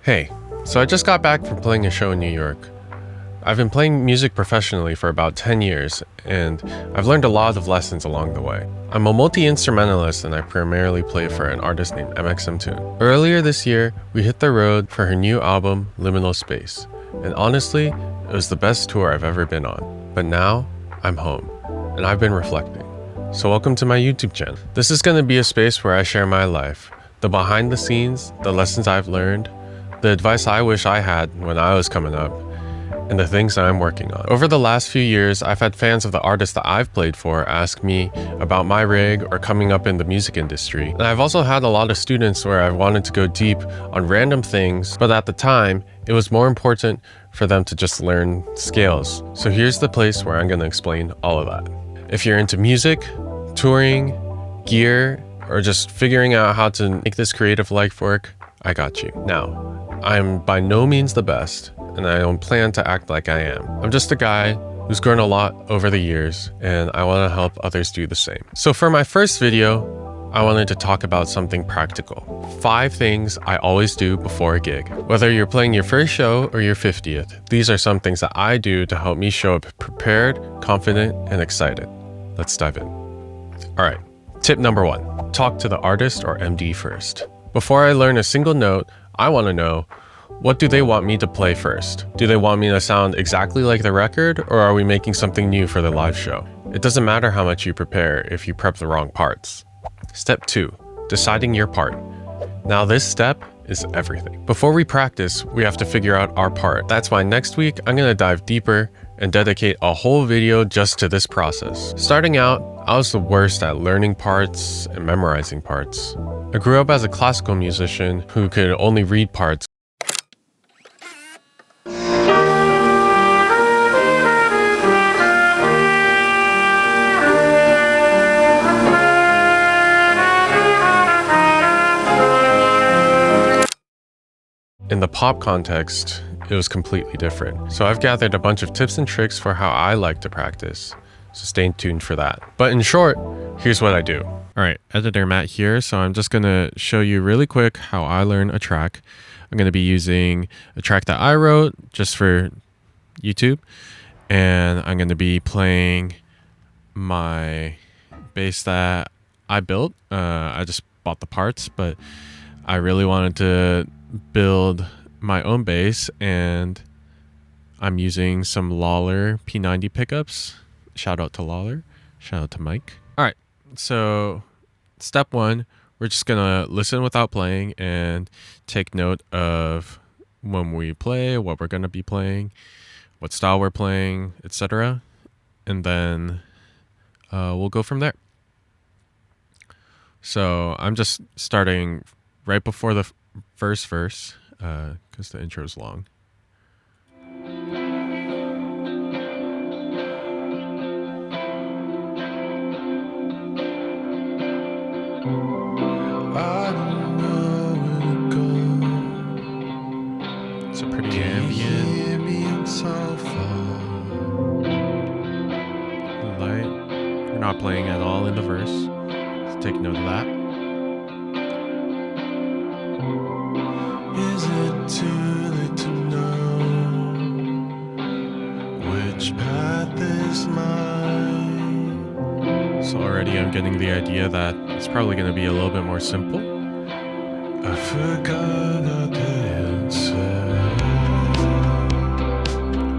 Hey, so I just got back from playing a show in New York. I've been playing music professionally for about 10 years, and I've learned a lot of lessons along the way. I'm a multi-instrumentalist and I primarily play for an artist named MXM. Earlier this year, we hit the road for her new album, Liminal Space, and honestly, it was the best tour I've ever been on. But now, I'm home, and I've been reflecting. So welcome to my YouTube channel. This is going to be a space where I share my life, the behind the scenes, the lessons I've learned, the advice I wish I had when I was coming up, and the things that I'm working on. Over the last few years, I've had fans of the artists that I've played for ask me about my rig or coming up in the music industry. And I've also had a lot of students where I've wanted to go deep on random things, but at the time, it was more important for them to just learn scales. So here's the place where I'm going to explain all of that. If you're into music, touring, gear, or just figuring out how to make this creative life work, I got you. Now, I'm by no means the best, and I don't plan to act like I am. I'm just a guy who's grown a lot over the years, and I want to help others do the same. So for my first video, I wanted to talk about something practical. 5 things I always do before a gig. Whether you're playing your first show or your 50th, these are some things that I do to help me show up prepared, confident, and excited. Let's dive in. All right, tip number 1, talk to the artist or MD first. Before I learn a single note, I want to know, what do they want me to play first? Do they want me to sound exactly like the record, or are we making something new for the live show? It doesn't matter how much you prepare if you prep the wrong parts. Step 2, deciding your part. Now this step is everything. Before we practice, we have to figure out our part. That's why next week, I'm going to dive deeper and dedicate a whole video just to this process. Starting out, I was the worst at learning parts and memorizing parts. I grew up as a classical musician who could only read parts. In the pop context, it was completely different. So I've gathered a bunch of tips and tricks for how I like to practice. So stay tuned for that. But in short, here's what I do. All right, editor Matt here. So I'm just gonna show you really quick how I learn a track. I'm gonna be using a track that I wrote just for YouTube. And I'm gonna be playing my bass that I built. I just bought the parts, but I really wanted to build my own bass, and I'm using some Lollar P90 pickups. Shout out to Lollar. Shout out to Mike. All right, so step 1, we're just gonna listen without playing and take note of when we play, what we're gonna be playing, what style we're playing, etc. And then we'll go from there. So I'm just starting right before the first verse, because the intro is long. It's a pretty ambient light. We're not playing at all in the verse. Let's take note of that. Is it too late to know which path is mine? So already I'm getting the idea that it's probably going to be a little bit more simple. I forgot how to answer.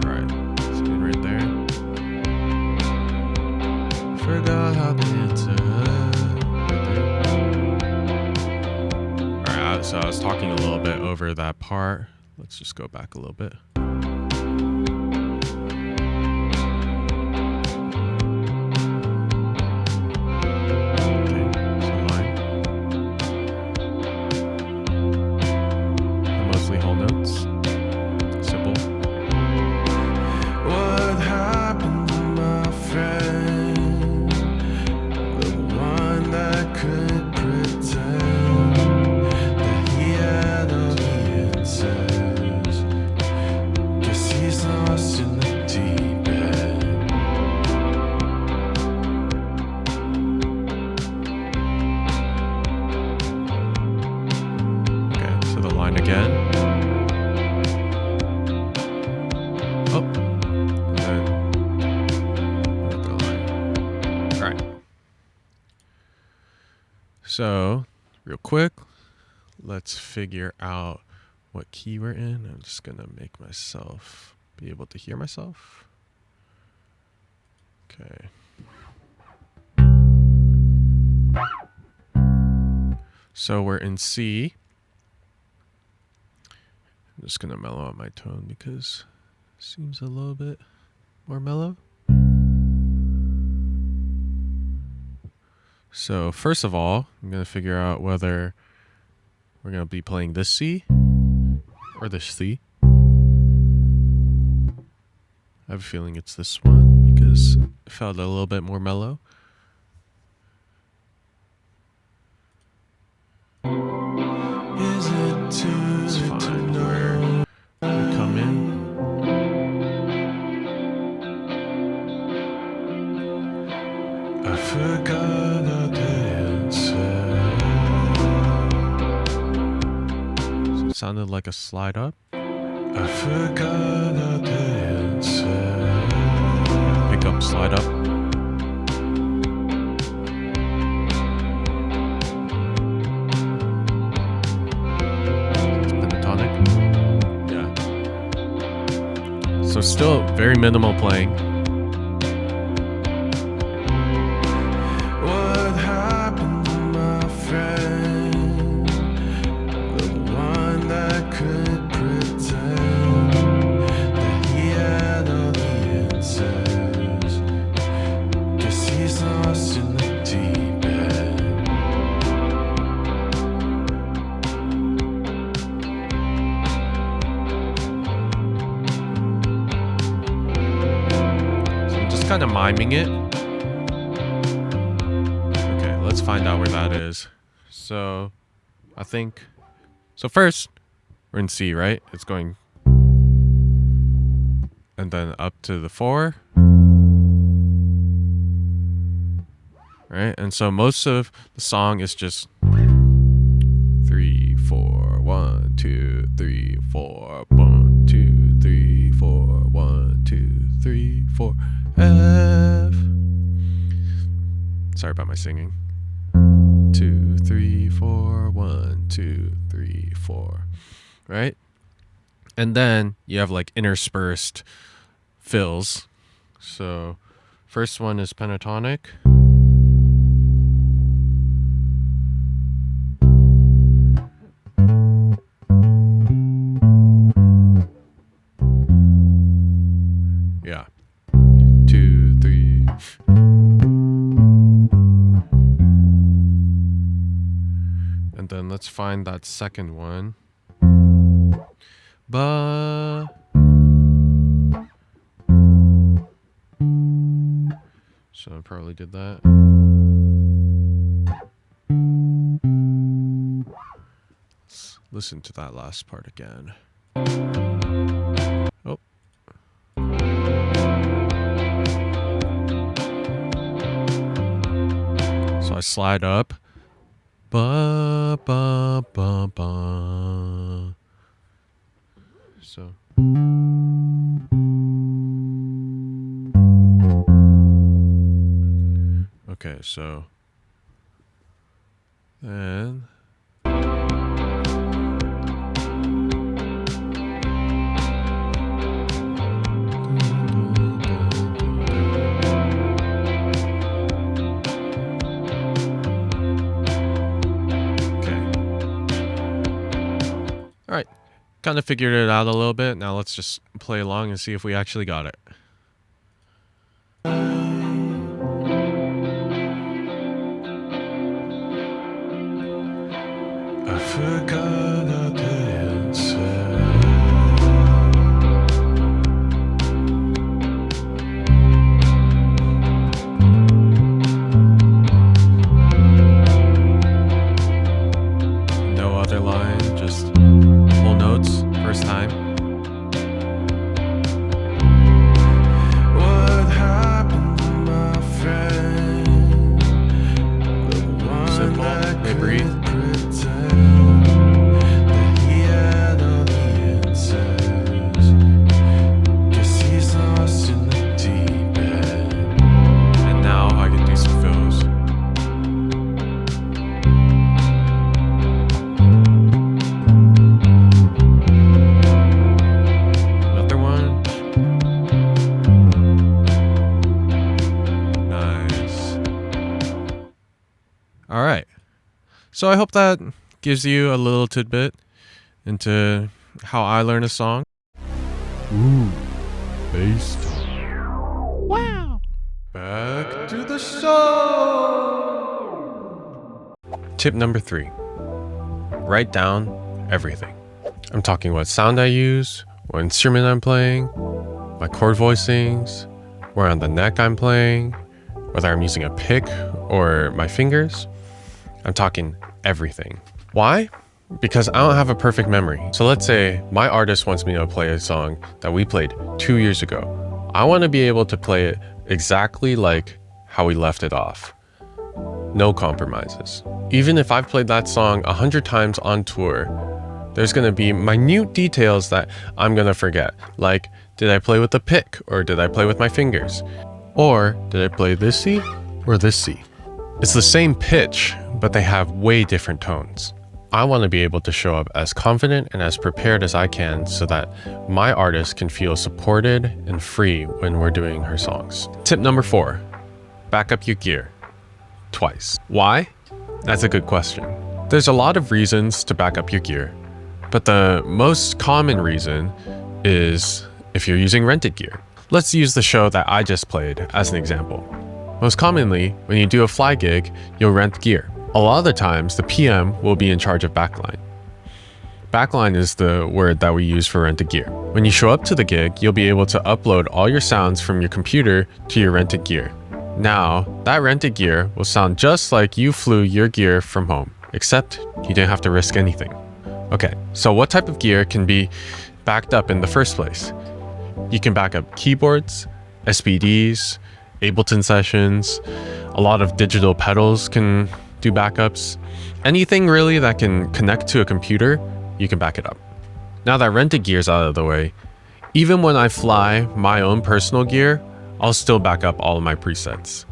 Alright, stay right there. Forgot how to answer. Alright, so I was talking a little bit over that part. Let's just go back a little bit. He's not So, real quick, let's figure out what key we're in. I'm just gonna make myself be able to hear myself. Okay. So we're in C. I'm just gonna mellow out my tone because it seems a little bit more mellow. So first of all, I'm gonna figure out whether we're gonna be playing this C or this C. I have a feeling it's this one because it felt a little bit more mellow. Is it too It's late to fine. know? We come in. I forgot how to answer. So it sounded like a slide up. I forgot how to answer. Pick up, slide up. Pentatonic. Yeah. So still very minimal playing. What happened to my friend? The one that could pretend that he had all the answers. Guess he's lost in the deep end. So I'm just kind of miming it. Okay, let's find out where that is. So I think, so first we're in C, right? It's going, and then up to the 4. Right? And so most of the song is just 3, 4, 1, 2, 3, 4, 1, 2, 3, 4, 1, 2, 3, 4, F. Sorry about my singing. 2, 3, 4, 1, 2, 3, 4. Right? And then you have like interspersed fills. So first one is pentatonic. Yeah. 2, 3. And then let's find that second one. Ba. So I probably did that. Let's listen to that last part again. Oh. So I slide up. Ba ba ba ba. So okay, so then all right, kind of figured it out a little bit. Now let's just play along and see if we actually got it. I forgot how to answer. No other line, just full notes, first time. What happened to my friend? The one Simple, that they could breathe. pretend that he had all the answers. Guess he's lost in the deep end. And now I can do some fills. So I hope that gives you a little tidbit into how I learn a song. Ooh, bass time. Wow. Back to the show. Tip number 3. Write down everything. I'm talking what sound I use, what instrument I'm playing, my chord voicings, where on the neck I'm playing, whether I'm using a pick or my fingers. I'm talking everything. Why? Because I don't have a perfect memory. So let's say my artist wants me to play a song that we played 2 years ago. I want to be able to play it exactly like how we left it off. No compromises. Even if I've played that song 100 times on tour, there's going to be minute details that I'm going to forget. Like, did I play with the pick or did I play with my fingers? Or did I play this C or this C? It's the same pitch, but they have way different tones. I want to be able to show up as confident and as prepared as I can so that my artist can feel supported and free when we're doing her songs. Tip number 4, back up your gear twice. Why? That's a good question. There's a lot of reasons to back up your gear, but the most common reason is if you're using rented gear. Let's use the show that I just played as an example. Most commonly, when you do a fly gig, you'll rent gear. A lot of the times, the PM will be in charge of backline. Backline is the word that we use for rented gear. When you show up to the gig, you'll be able to upload all your sounds from your computer to your rented gear. Now, that rented gear will sound just like you flew your gear from home, except you didn't have to risk anything. Okay, so what type of gear can be backed up in the first place? You can back up keyboards, SPDs, Ableton sessions, a lot of digital pedals can do backups. Anything really that can connect to a computer, you can back it up. Now that rented gear's out of the way, even when I fly my own personal gear, I'll still back up all of my presets.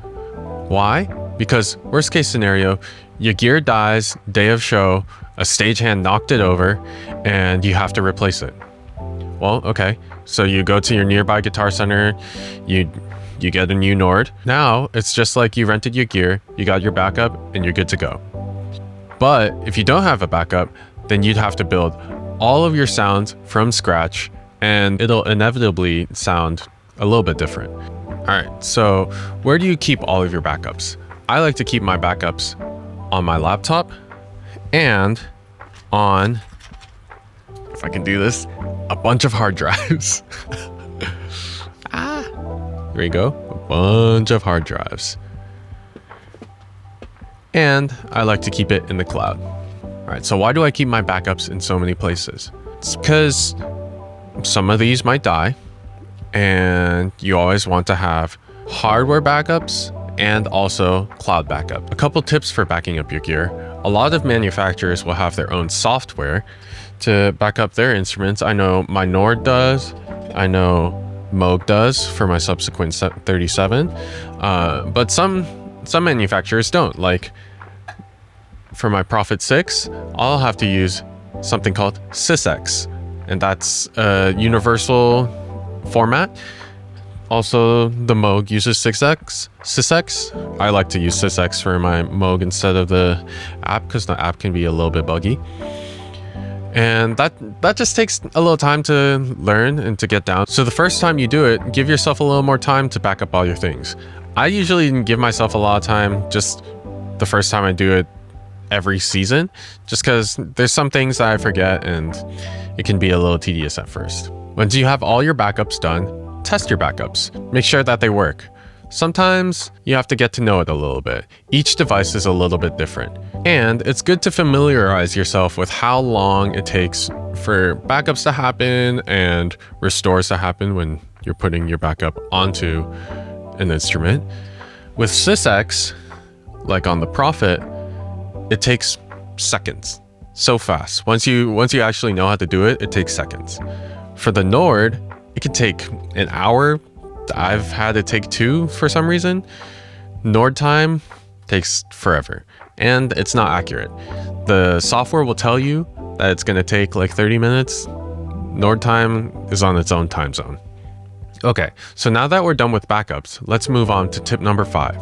Why? Because worst case scenario, your gear dies day of show, a stagehand knocked it over, and you have to replace it. Well, okay, so you go to your nearby Guitar Center, you get a new Nord. Now, it's just like you rented your gear, you got your backup, and you're good to go. But if you don't have a backup, then you'd have to build all of your sounds from scratch, and it'll inevitably sound a little bit different. All right, so where do you keep all of your backups? I like to keep my backups on my laptop and on, if I can do this, a bunch of hard drives. There you go, a bunch of hard drives. And I like to keep it in the cloud. All right, so why do I keep my backups in so many places? It's because some of these might die, and you always want to have hardware backups and also cloud backup. A couple tips for backing up your gear. A lot of manufacturers will have their own software to back up their instruments. I know my Nord does. I know Moog does for my subsequent 37, but some manufacturers don't. Like for my Prophet 6, I'll have to use something called SysX, and that's a universal format. Also, the Moog uses SysX. I like to use SysX for my Moog instead of the app because the app can be a little bit buggy. And that just takes a little time to learn and to get down. So the first time you do it, give yourself a little more time to back up all your things. I usually give myself a lot of time just the first time I do it every season, just because there's some things that I forget and it can be a little tedious at first. Once you have all your backups done, test your backups. Make sure that they work. Sometimes you have to get to know it a little bit. Each device is a little bit different. And it's good to familiarize yourself with how long it takes for backups to happen and restores to happen when you're putting your backup onto an instrument. With SysX, like on the Prophet, it takes seconds. So fast. Once you actually know how to do it, it takes seconds. For the Nord, it can take an hour. I've had it take 2 for some reason. Nord time takes forever, and it's not accurate. The software will tell you that it's going to take like 30 minutes. Nord time is on its own time zone. Okay, so now that we're done with backups, let's move on to tip number 5.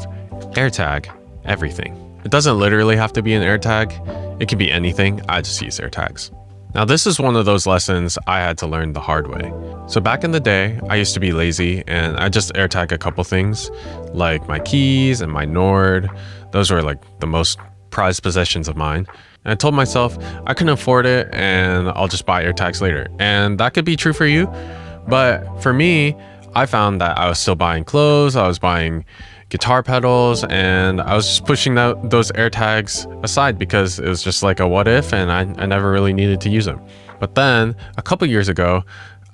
Airtag everything. It doesn't literally have to be an AirTag. It could be anything. I just use AirTags. Now this is one of those lessons I had to learn the hard way. So back in the day, I used to be lazy and I just AirTag a couple things like my keys and my Nord. Those were like the most prized possessions of mine. And I told myself I couldn't afford it and I'll just buy AirTags later. And that could be true for you. But for me, I found that I was still buying clothes, I was buying guitar pedals, and I was just pushing those AirTags aside because it was just like a what if, and I never really needed to use them. But then a couple years ago,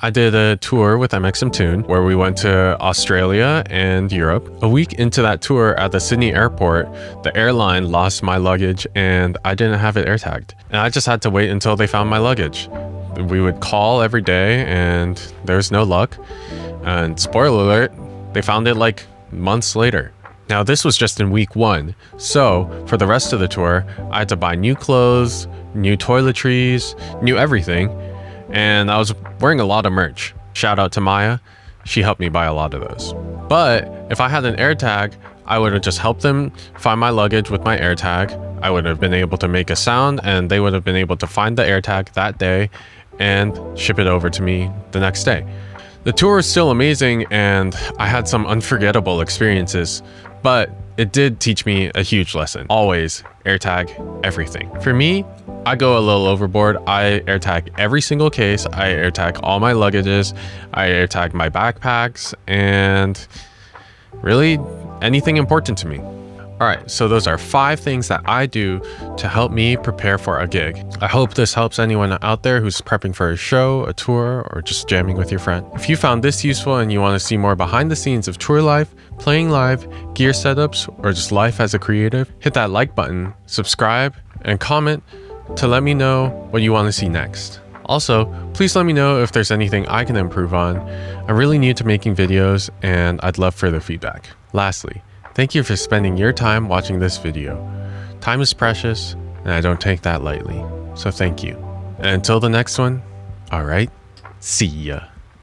I did a tour with MXM Tune where we went to Australia and Europe. A week into that tour at the Sydney airport, the airline lost my luggage and I didn't have it AirTagged. And I just had to wait until they found my luggage. We would call every day and there's no luck. And spoiler alert, they found it like months later. Now this was just in week 1, so for the rest of the tour I had to buy new clothes, new toiletries, new everything, and I was wearing a lot of merch. Shout out to Maya, she helped me buy a lot of those. But if I had an AirTag, I would have just helped them find my luggage with my AirTag. I would have been able to make a sound and they would have been able to find the AirTag that day and ship it over to me the next day. The tour was still amazing and I had some unforgettable experiences, but it did teach me a huge lesson. Always AirTag everything. For me, I go a little overboard. I AirTag every single case. I AirTag all my luggages. I AirTag my backpacks and really anything important to me. All right, so those are 5 things that I do to help me prepare for a gig. I hope this helps anyone out there who's prepping for a show, a tour, or just jamming with your friend. If you found this useful and you want to see more behind the scenes of tour life, playing live, gear setups, or just life as a creative, hit that like button, subscribe, and comment to let me know what you want to see next. Also, please let me know if there's anything I can improve on. I'm really new to making videos and I'd love further feedback. Lastly, thank you for spending your time watching this video. Time is precious, and I don't take that lightly, so thank you. And until the next one, alright, see ya.